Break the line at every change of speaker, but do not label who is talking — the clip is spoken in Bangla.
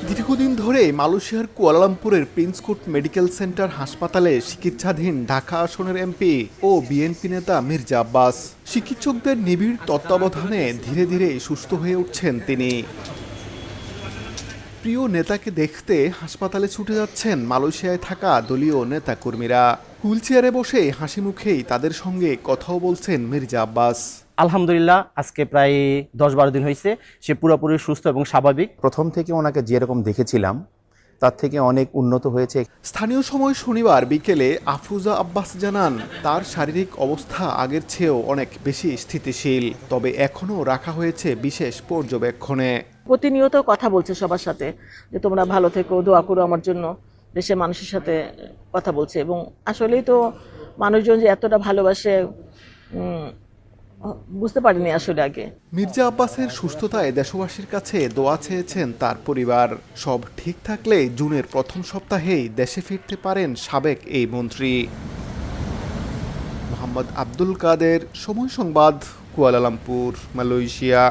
দীর্ঘদিন ধরে মালয়েশিয়ার কুয়ালালামপুরের প্রিন্স কোর্ট মেডিকেল সেন্টার হাসপাতালে চিকিৎসাধীন ঢাকা আসনের এমপি ও বিএনপি নেতা মির্জা আব্বাস। চিকিৎসকদের নিবিড় তত্ত্বাবধানে ধীরে ধীরে সুস্থ হয়ে উঠছেন তিনি। প্রিয় নেতাকে দেখতে হাসপাতালে ছুটে যাচ্ছেন মালয়েশিয়ায় থাকা দলীয় নেতাকর্মীরা। হুইলচেয়ারে বসে হাসি মুখেই তাদের সঙ্গে কথাও বলছেন মির্জা আব্বাস।
আলহামদুলিল্লাহ, আজকে প্রায় 10-12 দিন হয়েছে সে পুরোপুরি সুস্থ এবং স্বাভাবিক।
প্রথম থেকে ওনাকে যেরকম দেখেছিলাম তার থেকে অনেক উন্নত হয়েছে।
স্থানীয় সময় শনিবার বিকেলে আফরুজা আব্বাস জানান তার শারীরিক অবস্থা আগের চেয়েও অনেক বেশি স্থিতিশীল, তবে এখনও রাখা হয়েছে বিশেষ পর্যবেক্ষণে।
প্রতিনিয়ত কথা বলছে সবার সাথে যে তোমরা ভালো থেকো, দোয়া করো আমার জন্য, দেশের মানুষের সাথে কথা বলছে। এবং আসলেই তো মানুষজন যে এতটা ভালোবাসে বুঝতে পারিনি আসলে আগে।
মির্জা আব্বাসের সুস্থতায় দেশবাসীর কাছে দোয়া চেয়েছেন তার পরিবার। সব ঠিক থাকলে জুনের প্রথম সপ্তাহেই দেশে ফিরতে পারেন সাবেক এই মন্ত্রী। মোহাম্মদ আব্দুল কাদের, সময় সংবাদ, কুয়ালালামপুর, মালয়েশিয়া।